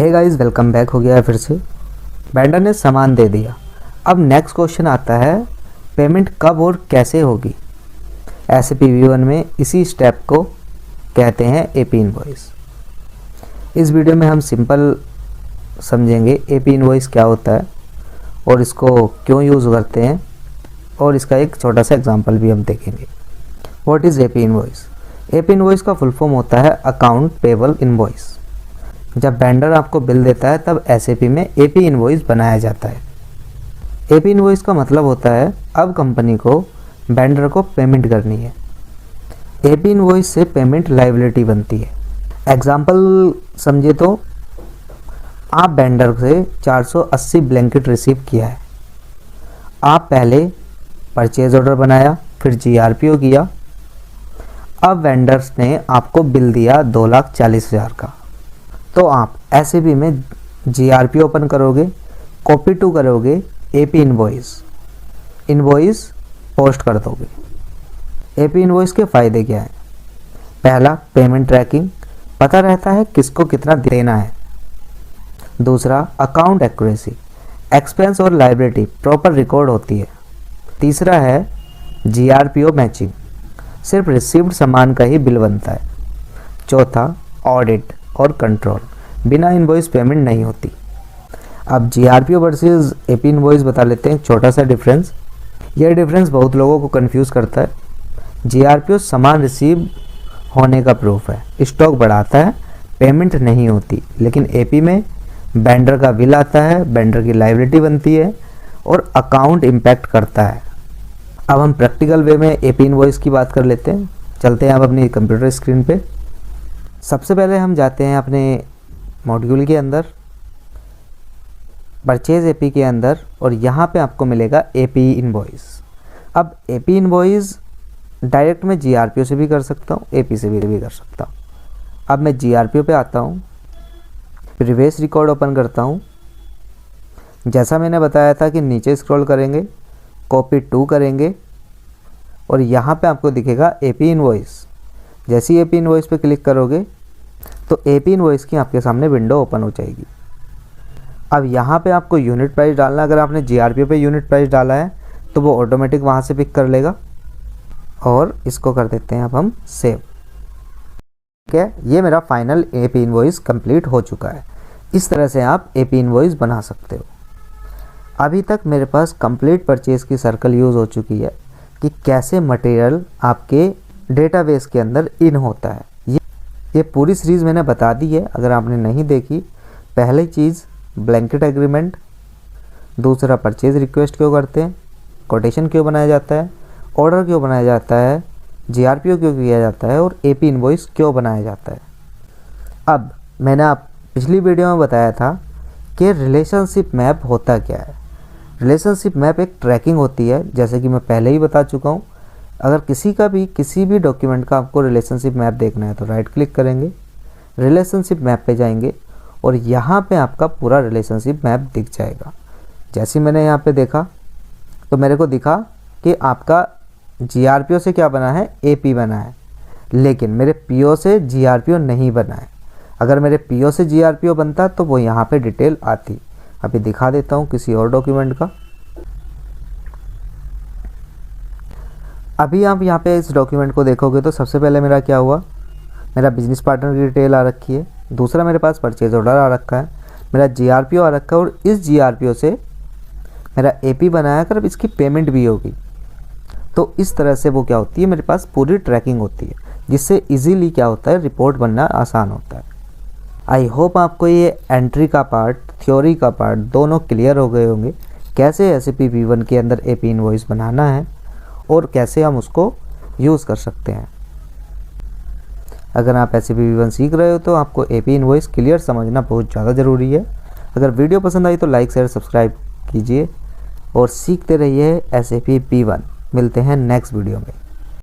Hey guys, welcome back हो गया है फिर से। वेंडर ने सामान दे दिया। अब नेक्स्ट क्वेश्चन आता है, पेमेंट कब और कैसे होगी। SAP V1 में इसी स्टेप को कहते हैं AP इनवॉइस। इस वीडियो में हम सिंपल समझेंगे AP इनवॉइस क्या होता है और इसको क्यों यूज़ करते हैं, और इसका एक छोटा सा एग्जांपल भी हम देखेंगे। What is AP invoice? AP invoice का फुल फॉर्म होता है अकाउंट पेबल इनवॉइस। जब वेंडर आपको बिल देता है तब SAP में AP इनवॉइस बनाया जाता है। AP इनवॉइस का मतलब होता है अब कंपनी को वेंडर को पेमेंट करनी है। AP इनवॉइस से पेमेंट लायबिलिटी बनती है। एग्जांपल समझे तो आप वेंडर से 480 ब्लैंकेट रिसीव किया है। आप पहले परचेज ऑर्डर बनाया, फिर GRPO किया। अब वेंडर्स ने आपको बिल दिया 2,40,000 का, तो आप SAP में GRPO ओपन करोगे, कॉपी टू करोगे AP इनवॉइस पोस्ट कर दोगे। AP इनवॉइस के फ़ायदे क्या हैं? पहला, पेमेंट ट्रैकिंग, पता रहता है किसको कितना देना है। दूसरा, अकाउंट एक्यूरेसी, एक्सपेंस और लायबिलिटी प्रॉपर रिकॉर्ड होती है। तीसरा है GRPO मैचिंग, सिर्फ रिसीव्ड सामान का ही बिल बनता है। चौथा, ऑडिट और कंट्रोल, बिना इनवॉइस पेमेंट नहीं होती। अब GRPO वर्सेस AP इनवॉइस बता लेते हैं, छोटा सा डिफरेंस। यह डिफरेंस बहुत लोगों को कंफ्यूज करता है। GRPO सामान रिसीव होने का प्रूफ है, स्टॉक बढ़ाता है, पेमेंट नहीं होती। लेकिन AP में वेंडर का बिल आता है, वेंडर की लायबिलिटी बनती है और अकाउंट इम्पैक्ट करता है। अब हम प्रैक्टिकल वे में AP इनवॉइस की बात कर लेते हैं। चलते हैं अब अपनी कंप्यूटर स्क्रीन पे। सबसे पहले हम जाते हैं अपने मॉड्यूल के अंदर, परचेज AP के अंदर, और यहाँ पे आपको मिलेगा AP इनवॉइस। अब AP इनवॉइस डायरेक्ट मैं GRPO से भी कर सकता हूँ, AP से भी कर सकता हूँ। अब मैं GRPO पे आता हूँ, प्रीवियस रिकॉर्ड ओपन करता हूँ। जैसा मैंने बताया था कि नीचे स्क्रॉल करेंगे, कॉपी टू करेंगे और यहाँ पे आपको दिखेगा AP इनवॉइस। जैसे ही AP इनवॉइस पे क्लिक करोगे तो AP इनवॉइस की आपके सामने विंडो ओपन हो जाएगी। अब यहाँ पे आपको यूनिट प्राइस डालना। अगर आपने GRPO पे यूनिट प्राइस डाला है तो वो ऑटोमेटिक वहाँ से पिक कर लेगा, और इसको कर देते हैं अब हम सेव। ठीक है, ये मेरा फाइनल AP इनवॉइस कंप्लीट हो चुका है। इस तरह से आप AP इनवॉइस बना सकते हो। अभी तक मेरे पास कंप्लीट परचेज की सर्कल यूज़ हो चुकी है कि कैसे मटेरियल आपके डेटाबेस के अंदर इन होता है। ये पूरी सीरीज़ मैंने बता दी है। अगर आपने नहीं देखी, पहली चीज़ ब्लैंकेट एग्रीमेंट, दूसरा परचेज रिक्वेस्ट क्यों करते हैं, कोटेशन क्यों बनाया जाता है, ऑर्डर क्यों बनाया जाता है, GRPO क्यों किया जाता है, और AP इनवॉइस क्यों बनाया जाता है। अब मैंने आप पिछली वीडियो में बताया था कि रिलेशनशिप मैप होता क्या है। रिलेशनशिप मैप एक ट्रैकिंग होती है, जैसे कि मैं पहले ही बता चुका हूँ। अगर किसी भी डॉक्यूमेंट का आपको रिलेशनशिप मैप देखना है तो राइट क्लिक करेंगे, रिलेशनशिप मैप पे जाएंगे और यहाँ पे आपका पूरा रिलेशनशिप मैप दिख जाएगा। जैसे मैंने यहाँ पे देखा तो मेरे को दिखा कि आपका GRPO से क्या बना है, AP बना है, लेकिन मेरे PO से GRPO नहीं बना है। अगर मेरे PO से GRPO बनता तो वो यहाँ पे डिटेल आती। अभी दिखा देता हूँ किसी और डॉक्यूमेंट का। अभी आप यहाँ पे इस डॉक्यूमेंट को देखोगे तो सबसे पहले मेरा क्या हुआ, मेरा बिजनेस पार्टनर की डिटेल आ रखी है। दूसरा, मेरे पास परचेज ऑर्डर आ रखा है, मेरा GRPO आ रखा है, और इस GRPO से मेरा AP बनाया कर अब इसकी पेमेंट भी होगी। तो इस तरह से वो क्या होती है, मेरे पास पूरी ट्रैकिंग होती है, जिससे इजीली क्या होता है, रिपोर्ट बनना आसान होता है। आई होप आपको ये एंट्री का पार्ट, थ्योरी का पार्ट दोनों क्लियर हो गए होंगे, कैसे SAP V1 के अंदर AP इनवॉइस बनाना है और कैसे हम उसको यूज़ कर सकते हैं। अगर आप SAP V1 सीख रहे हो तो आपको AP इनवॉइस क्लियर समझना बहुत ज़्यादा ज़रूरी है। अगर वीडियो पसंद आई तो लाइक शेयर सब्सक्राइब कीजिए और सीखते रहिए SAP V1। मिलते हैं नेक्स्ट वीडियो में।